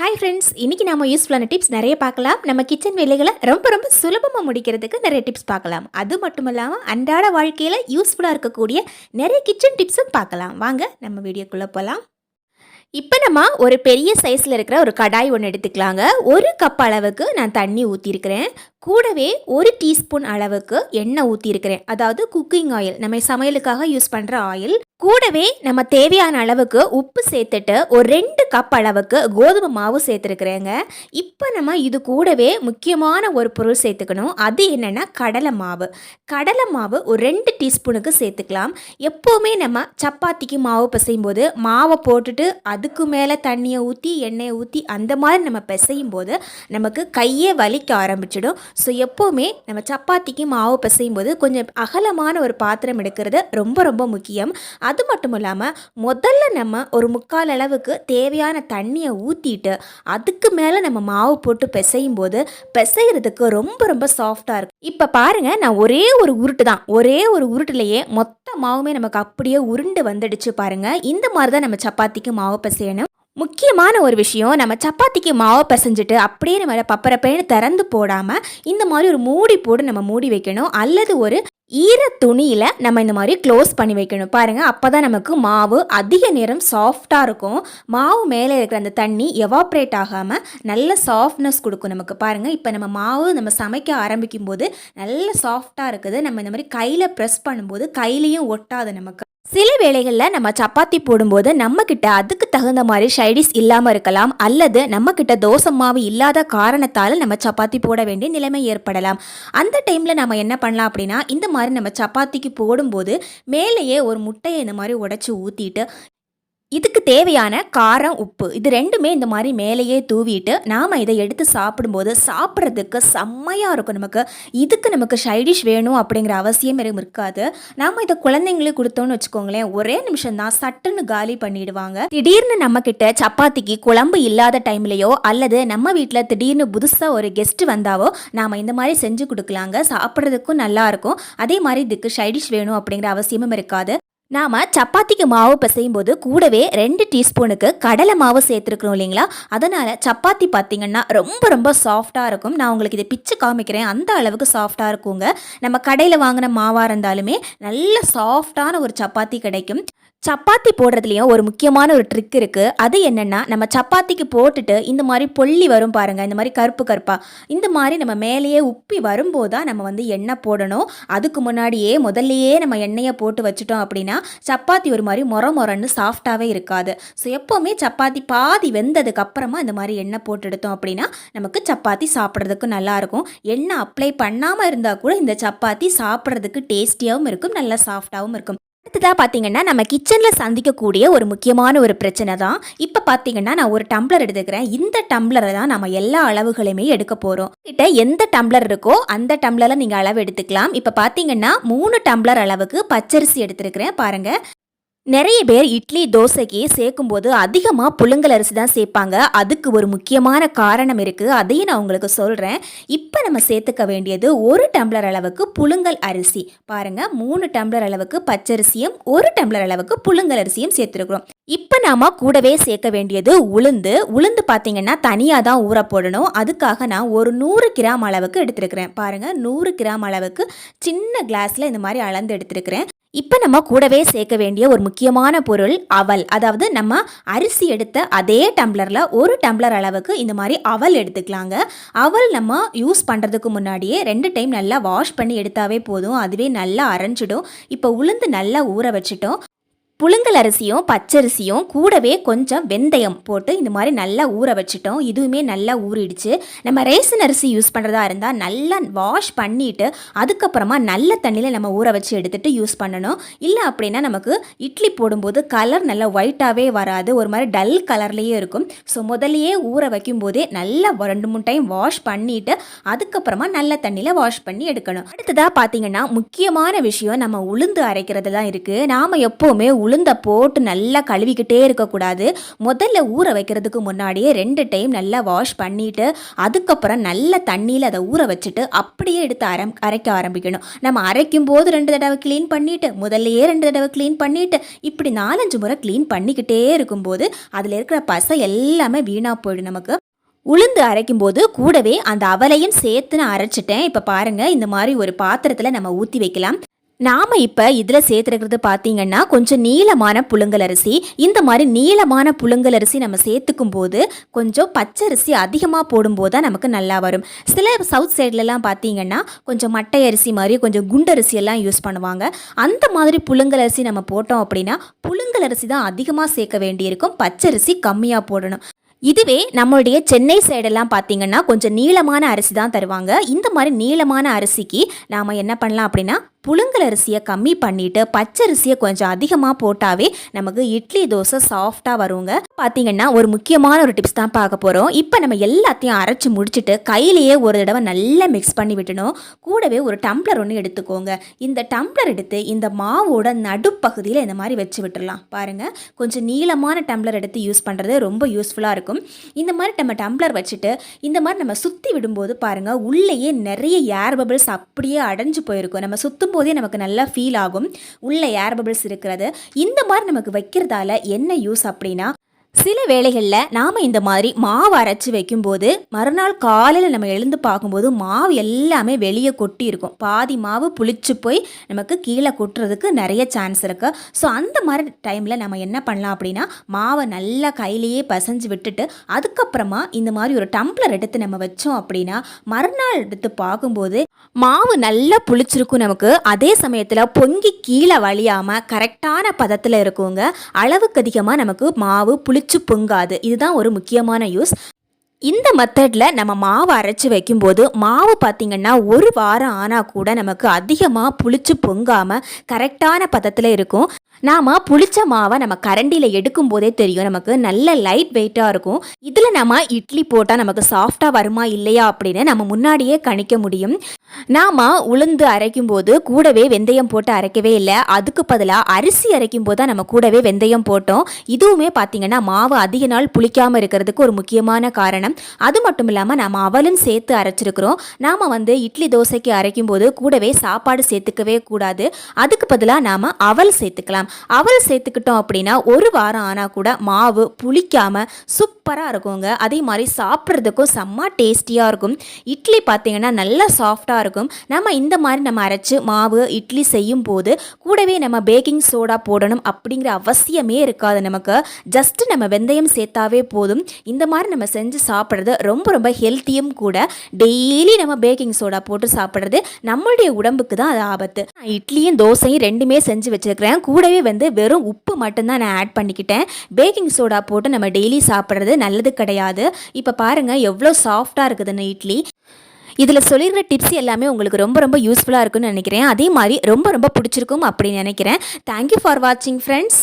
Hi friends, இன்னைக்கு நாம யூஸ்ஃபுல்லான டிப்ஸ் நிறைய பார்க்கலாம். நம்ம கிச்சன் வேலைகளை ரொம்ப ரொம்ப சுலபமாக முடிக்கிறதுக்கு நிறைய டிப்ஸ் பார்க்கலாம். அது மட்டும் இல்லாமல் அன்றாட வாழ்க்கையில் யூஸ்ஃபுல்லாக இருக்கக்கூடிய நிறைய கிச்சன் டிப்ஸும் பார்க்கலாம். வாங்க நம்ம வீடியோக்குள்ளே போகலாம். இப்போ நம்ம ஒரு பெரிய சைஸில் இருக்கிற ஒரு கடாய் ஒன்று எடுத்துக்கலாங்க. ஒரு கப் அளவுக்கு நான் தண்ணி ஊற்றிருக்கிறேன். கூடவே ஒரு டீஸ்பூன் அளவுக்கு எண்ணெய் ஊற்றிருக்கிறேன். அதாவது குக்கிங் ஆயில், நம்ம சமையலுக்காக யூஸ் பண்ணுற ஆயில். கூடவே நம்ம தேவையான அளவுக்கு உப்பு சேர்த்துட்டு ஒரு 2 கப் அளவுக்கு கோதுமை மாவு சேர்த்துருக்குறேங்க. இப்போ நம்ம இது கூடவே முக்கியமான ஒரு பொருள் சேர்த்துக்கணும். அது என்னென்னா கடலை மாவு. கடலை மாவு ஒரு 2 டீஸ்பூனுக்கு சேர்த்துக்கலாம். எப்போவுமே நம்ம சப்பாத்திக்கு மாவு பிசையும் போது மாவை போட்டுட்டு அதுக்கு மேலே தண்ணியை ஊற்றி எண்ணெயை ஊற்றி அந்த மாதிரி நம்ம பிசையும் போது நமக்கு கையே வலிக்க ஆரம்பிச்சிடும். ஸோ எப்போவுமே நம்ம சப்பாத்திக்கு மாவு பிசையும் போது கொஞ்சம் அகலமான ஒரு பாத்திரம் எடுக்கிறது ரொம்ப ரொம்ப முக்கியம். அது மட்டும் இல்லாமல் முதல்ல நம்ம ஒரு 3/4 அளவுக்கு தேவையான தண்ணியை ஊற்றிட்டு அதுக்கு மேலே நம்ம மாவு போட்டு பிசையும் போது பிசைகிறதுக்கு ரொம்ப ரொம்ப சாஃப்டாக இருக்கும். இப்போ பாருங்கள், நான் ஒரே ஒரு உருட்டுலையே மொத்த மாவுமே நமக்கு அப்படியே உருண்டு வந்துடுச்சு பாருங்கள். இந்த மாதிரி தான் நம்ம சப்பாத்திக்கு மாவு பிசையணும். முக்கியமான ஒரு விஷயம், நம்ம சப்பாத்திக்கு மாவை பிசைஞ்சிட்டு அப்படியே நம்ம பப்பரப்பேன்னு திறந்து போடாமல் இந்த மாதிரி ஒரு மூடி போட்டு நம்ம மூடி வைக்கணும். அல்லது ஒரு ஈர துணியில் நம்ம இந்த மாதிரி க்ளோஸ் பண்ணி வைக்கணும். பாருங்கள், அப்போ தான் நமக்கு மாவு அதிக நேரம் சாஃப்டாக இருக்கும். மாவு மேலே இருக்கிற அந்த தண்ணி எவாப்ரேட் ஆகாமல் நல்ல சாஃப்ட்னஸ் கொடுக்கும் நமக்கு. பாருங்கள், இப்போ நம்ம மாவு நம்ம சமைக்க ஆரம்பிக்கும் போது நல்ல சாஃப்டாக இருக்குது. நம்ம இந்த மாதிரி கையில் ப்ரெஸ் பண்ணும்போது கையிலையும் ஒட்டாது நமக்கு. சில வேளைகளில் நம்ம சப்பாத்தி போடும்போது நம்மக்கிட்ட அதுக்கு தகுந்த மாதிரி சைடிஸ் இல்லாமல் இருக்கலாம். அல்லது நம்மக்கிட்ட தோசை மாவு இல்லாத காரணத்தால் நம்ம சப்பாத்தி போட வேண்டிய நிலைமை ஏற்படலாம். அந்த டைமில் நம்ம என்ன பண்ணலாம் அப்படின்னா, இந்த மாதிரி நம்ம சப்பாத்திக்கு போடும்போது மேலேயே ஒரு முட்டையை இந்த மாதிரி உடைச்சி ஊற்றிட்டு இதுக்கு தேவையான காரம், உப்பு இது ரெண்டுமே இந்த மாதிரி மேலேயே தூவிட்டு நாம் இதை எடுத்து சாப்பிடும்போது சாப்பிட்றதுக்கு செம்மையாக இருக்கும் நமக்கு. இதுக்கு நமக்கு சைடிஷ் வேணும் அப்படிங்கிற அவசியம் இருக்காது. நாம் இதை குழந்தைங்களுக்கு கொடுத்தோன்னு வச்சுக்கோங்களேன், ஒரே நிமிஷம் தான் சட்டுன்னு காலி பண்ணிடுவாங்க. திடீர்னு நம்மக்கிட்ட சப்பாத்திக்கு குழம்பு இல்லாத டைம்லையோ அல்லது நம்ம வீட்டில் திடீர்னு புதுசாக ஒரு கெஸ்ட்டு வந்தாவோ நாம் இந்த மாதிரி செஞ்சு கொடுக்கலாங்க. சாப்பிட்றதுக்கும் நல்லாயிருக்கும். அதே மாதிரி இதுக்கு சைடிஷ் வேணும் அப்படிங்கிற அவசியமும் இருக்காது. நாம் சப்பாத்திக்கு மாவு பிசையும் போது கூடவே 2 டீஸ்பூனுக்கு கடலை மாவு சேர்த்துருக்குறோம் இல்லைங்களா? அதனால் சப்பாத்தி பார்த்திங்கன்னா ரொம்ப ரொம்ப சாஃப்டாக இருக்கும். நான் உங்களுக்கு இதை பிச்சு காமிக்கிறேன். அந்த அளவுக்கு சாஃப்டாக இருக்குங்க. நம்ம கடையில் வாங்கின மாவாக இருந்தாலுமே நல்ல சாஃப்டான ஒரு சப்பாத்தி கிடைக்கும். சப்பாத்தி போடுறதுலையும் ஒரு முக்கியமான ஒரு ட்ரிக் இருக்குது. அது என்னென்னா, நம்ம சப்பாத்திக்கு போட்டுட்டு இந்த மாதிரி பொல்லி வரும் பாருங்கள், இந்த மாதிரி கருப்பு கருப்பாக இந்த மாதிரி நம்ம மேலேயே உப்பி வரும்போது தான் நம்ம எண்ணெய் போடணும். அதுக்கு முன்னாடியே முதல்லையே நம்ம எண்ணெயை போட்டு வச்சுட்டோம் அப்படின்னா சப்பாத்தி ஒரு மாதிரி மொரன்னு சாஃப்டாகவே இருக்காது. ஸோ எப்போவுமே சப்பாத்தி பாதி வெந்ததுக்கு அப்புறமா இந்த மாதிரி எண்ணெய் போட்டு எடுத்தோம் அப்படின்னா நமக்கு சப்பாத்தி சாப்பிட்றதுக்கு நல்லாயிருக்கும். எண்ணெய் அப்ளை பண்ணாமல் இருந்தால் கூட இந்த சப்பாத்தி சாப்பிட்றதுக்கு டேஸ்டியாகவும் இருக்கும், நல்லா சாஃப்டாகவும் இருக்கும். அடுத்ததாக பார்த்தீங்கன்னா, நம்ம கிச்சனில் சந்திக்கக்கூடிய ஒரு முக்கியமான ஒரு பிரச்சனை தான். இப்போ பார்த்தீங்கன்னா, நான் ஒரு டம்ளர் எடுத்துக்கிறேன். இந்த டம்ளரை தான் நம்ம எல்லா அளவுகளையுமே எடுக்க போகிறோம். கிட்ட எந்த டம்ளர் இருக்கோ அந்த டம்ளரில் நீங்கள் அளவு எடுத்துக்கலாம். இப்போ பார்த்தீங்கன்னா 3 டம்ளர் அளவுக்கு பச்சரிசி எடுத்துருக்கிறேன். பாருங்கள், நிறைய பேர் இட்லி தோசைக்கு சேர்க்கும்போது அதிகமாக புழுங்கல் அரிசி தான் சேர்ப்பாங்க. அதுக்கு ஒரு முக்கியமான காரணம் இருக்குது. அதையும் நான் உங்களுக்கு சொல்கிறேன். இப்போ நம்ம சேர்த்துக்க வேண்டியது 1 டம்ளர் அளவுக்கு புழுங்கல் அரிசி. பாருங்கள், 3 டம்ளர் அளவுக்கு பச்சரிசியும் 1 டம்ளர் அளவுக்கு புழுங்கல் அரிசியும் சேர்த்துருக்குறோம். இப்போ நாம் கூடவே சேர்க்க வேண்டியது உளுந்து பார்த்தீங்கன்னா தனியாக தான் ஊற போடணும். அதுக்காக நான் ஒரு 100 கிராம் அளவுக்கு எடுத்துருக்கிறேன். பாருங்கள், 100 கிராம் அளவுக்கு சின்ன கிளாஸில் இந்த மாதிரி அளந்து எடுத்துருக்கிறேன். இப்போ நம்ம கூடவே சேர்க்க வேண்டிய ஒரு முக்கியமான பொருள் அவல். அதாவது நம்ம அரிசி எடுத்த அதே டம்ளரில் 1 டம்ளர் அளவுக்கு இந்த மாதிரி அவல் எடுத்துக்கலாங்க. அவல் நம்ம யூஸ் பண்ணுறதுக்கு முன்னாடியே 2 டைம் நல்லா வாஷ் பண்ணி எடுத்தாவே போதும், அதுவே நல்லா அரைஞ்சிடும். இப்போ உளுந்து நல்லா ஊற வச்சுட்டோம். புழுங்கல் அரிசியும் பச்சரிசியும் கூடவே கொஞ்சம் வெந்தயம் போட்டு இந்த மாதிரி நல்லா ஊற வச்சுட்டோம். இதுவுமே நல்லா ஊறிடுச்சு. நம்ம ரேஷன் அரிசி யூஸ் பண்ணுறதா இருந்தால் நல்லா வாஷ் பண்ணிவிட்டு அதுக்கப்புறமா நல்ல தண்ணியில் நம்ம ஊற வச்சு எடுத்துகிட்டு யூஸ் பண்ணணும். இல்லை அப்படின்னா நமக்கு இட்லி போடும்போது கலர் நல்லா ஒயிட்டாகவே வராது, ஒரு மாதிரி டல் கலர்லேயே இருக்கும். ஸோ முதல்லையே ஊற வைக்கும் போதே நல்லா 2-3 டைம் வாஷ் பண்ணிவிட்டு அதுக்கப்புறமா நல்ல தண்ணியில் வாஷ் பண்ணி எடுக்கணும். அடுத்ததாக பார்த்தீங்கன்னா முக்கியமான விஷயம், நம்ம உளுந்து அரைக்கிறது தான் இருக்குது. நாம் எப்போவுமே உளுந்தை போட்டு நல்லா கழுவிக்கிட்டே இருக்கக்கூடாது. முதல்ல ஊற வைக்கிறதுக்கு முன்னாடியே 2 டைம் நல்லா வாஷ் பண்ணிவிட்டு அதுக்கப்புறம் நல்ல தண்ணியில் அதை ஊற வச்சுட்டு அப்படியே எடுத்து அரைக்க ஆரம்பிக்கணும். நம்ம அரைக்கும் போது 2 தடவை க்ளீன் பண்ணிவிட்டு முதல்லையே 2 தடவை க்ளீன் பண்ணிவிட்டு இப்படி 4-5 முறை க்ளீன் பண்ணிக்கிட்டே இருக்கும்போது அதில் இருக்கிற பசை எல்லாமே வீணாக போயிடும். நமக்கு உளுந்து அரைக்கும் போது கூடவே அந்த அவலையும் சேர்த்து நான் அரைச்சிட்டேன். இப்போ பாருங்கள், இந்த மாதிரி ஒரு பாத்திரத்தில் நம்ம ஊற்றி வைக்கலாம். நாம் இப்போ இதில் சேர்த்துருக்கிறது பார்த்திங்கன்னா கொஞ்சம் நீளமான புழுங்கல் அரிசி. இந்த மாதிரி நீளமான புழுங்கல் அரிசி நம்ம சேர்த்துக்கும் போது கொஞ்சம் பச்சரிசி அதிகமாக போடும்போது தான் நமக்கு நல்லா வரும். சில சவுத் சைட்லலாம் பார்த்திங்கன்னா கொஞ்சம் மட்டை அரிசி மாதிரி கொஞ்சம் குண்டரிசி எல்லாம் யூஸ் பண்ணுவாங்க. அந்த மாதிரி புழுங்கல் அரிசி நம்ம போட்டோம் அப்படின்னா புழுங்கல் அரிசி தான் அதிகமாக சேர்க்க வேண்டியிருக்கும், பச்சரிசி கம்மியாக போடணும். இதுவே நம்மளுடைய சென்னை சைடெல்லாம் பார்த்திங்கன்னா கொஞ்சம் நீளமான அரிசி தான் தருவாங்க. இந்த மாதிரி நீளமான அரிசிக்கு நாம் என்ன பண்ணலாம் அப்படின்னா புழுங்கல் அரிசியை கம்மி பண்ணிவிட்டு பச்சரிசியை கொஞ்சம் அதிகமாக போட்டாவே நமக்கு இட்லி தோசை சாஃப்டாக வருங்க. பார்த்திங்கன்னா ஒரு முக்கியமான ஒரு டிப்ஸ் தான் பார்க்க போகிறோம். இப்போ நம்ம எல்லாத்தையும் அரைச்சி முடிச்சுட்டு கையிலேயே ஒரு தடவை நல்லா மிக்ஸ் பண்ணி விட்டணும். கூடவே ஒரு டம்ளர் ஒன்று எடுத்துக்கோங்க. இந்த டம்ளர் எடுத்து இந்த மாவோட நடுப்பகுதியில் இந்த மாதிரி வச்சு விட்டுடலாம். பாருங்கள், கொஞ்சம் நீளமான டம்ளர் எடுத்து யூஸ் பண்ணுறது ரொம்ப யூஸ்ஃபுல்லாக இருக்கும். இந்த மாதிரி நம்ம டம்ளர் வச்சுட்டு இந்த மாதிரி நம்ம சுற்றி விடும்போது பாருங்கள், உள்ளேயே நிறைய ஏர் பபிள்ஸ் அப்படியே அடைஞ்சு போயிருக்கும். நம்ம சுற்றும் போதே நமக்கு நல்லா ஃபீல் ஆகும் உள்ள ஏர் பபிள்ஸ் இருக்கிறது. இந்த மாதிரி நமக்கு வைக்கிறதால என்ன யூஸ் அப்படின்னா, சில வேளைகளில் நாம் இந்த மாதிரி மாவு அரைச்சி வைக்கும்போது மறுநாள் காலையில் நம்ம எழுந்து பார்க்கும்போது மாவு எல்லாமே வெளியே கொட்டி இருக்கும். பாதி மாவு புளிச்சு போய் நமக்கு கீழே கொட்டுறதுக்கு நிறைய சான்ஸ் இருக்குது. ஸோ அந்த மாதிரி டைமில் நம்ம என்ன பண்ணலாம் அப்படின்னா மாவை நல்லா கையிலேயே பசைஞ்சு விட்டுட்டு அதுக்கப்புறமா இந்த மாதிரி ஒரு டம்ளர் எடுத்து நம்ம வச்சோம் அப்படின்னா மறுநாள் எடுத்து பார்க்கும்போது மாவு நல்லா புளிச்சிருக்கும். நமக்கு அதே சமயத்தில் பொங்கி கீழே வழியாமல் கரெக்டான பதத்தில் இருக்குங்க. அளவுக்கு அதிகமாக நமக்கு மாவு புளிச்சு பொங்காது. இதுதான் ஒரு முக்கியமான யூஸ். இந்த மெத்தடில் நம்ம மாவு அரைச்சி வைக்கும்போது மாவு பார்த்திங்கன்னா ஒரு வாரம் ஆனால் கூட நமக்கு அதிகமாக புளிச்சு பொங்காமல் கரெக்டான பதத்தில் இருக்கும். நாம் புளிச்ச மாவை நம்ம கரண்டியில் எடுக்கும் போதே தெரியும், நமக்கு நல்ல லைட் வெயிட்டாக இருக்கும். இதில் நம்ம இட்லி போட்டால் நமக்கு சாஃப்டாக வருமா இல்லையா அப்படின்னு நம்ம முன்னாடியே கணிக்க முடியும். நாம் உளுந்து அரைக்கும் போது கூடவே வெந்தயம் போட்டு அரைக்கவே இல்லை. அதுக்கு பதிலாக அரிசி அரைக்கும் போது தான் நம்ம கூடவே வெந்தயம் போட்டோம். இதுவுமே பார்த்திங்கன்னா மாவு அதிக நாள் புளிக்காமல் இருக்கிறதுக்கு ஒரு முக்கியமான காரணம். அது மட்டும் இல்லாமல் நம்ம அவலும் சேர்த்து அரைச்சிருக்கிறோம். நாம் இட்லி தோசைக்கு அரைக்கும் போது கூடவே சாப்பாடு சேர்த்துக்கவே கூடாது. அதுக்கு பதிலாக நாம் அவல் சேர்த்துக்கலாம். அவல் சேர்த்துக்கிட்டோம் அப்படின்னா ஒரு வாரம் ஆனால் கூட மாவு புளிக்காமல் சூப்பராக இருக்குங்க. அதே மாதிரி சாப்பிட்றதுக்கும் செம்ம டேஸ்டியாக இருக்கும். இட்லி பார்த்திங்கன்னா நல்லா சாஃப்டாக இருக்கும். நம்ம இந்த மாதிரி நம்ம அரைச்சி மாவு இட்லி செய்யும் போது கூடவே நம்ம பேக்கிங் சோடா போடணும் அப்படிங்கிற அவசியமே இருக்காது. நமக்கு ஜஸ்ட்டு நம்ம வெந்தயம் சேர்த்தாவே போதும். இந்த மாதிரி நம்ம செஞ்சு சாப்பிட்றது ரொம்ப ரொம்ப ஹெல்த்தியும் கூட. டெய்லி நம்ம பேக்கிங் சோடா போட்டு சாப்பிட்றது நம்மளுடைய உடம்புக்கு தான் அது ஆபத்து. இட்லியும் தோசையும் ரெண்டுமே செஞ்சு வச்சுருக்கிறேன். கூடவே வெறும் உப்பு மட்டும்தான் நான் ஆட் பண்ணிக்கிட்டேன். பேக்கிங் சோடா போட்டு நம்ம டெய்லி சாப்பிட்றது நல்லது கிடையாது. இப்போ பாருங்கள் எவ்வளோ சாஃப்டாக இருக்குதுன்னு இட்லி. இதில் சொல்லியிருக்கிற டிப்ஸ் எல்லாமே உங்களுக்கு ரொம்ப ரொம்ப யூஸ்ஃபுல்லாக இருக்குன்னு நினைக்கிறேன். அதே மாதிரி ரொம்ப ரொம்ப பிடிச்சிருக்கும் அப்படின்னு நினைக்கிறேன். தேங்க்யூ ஃபார் வாட்சிங் ஃப்ரெண்ட்ஸ்.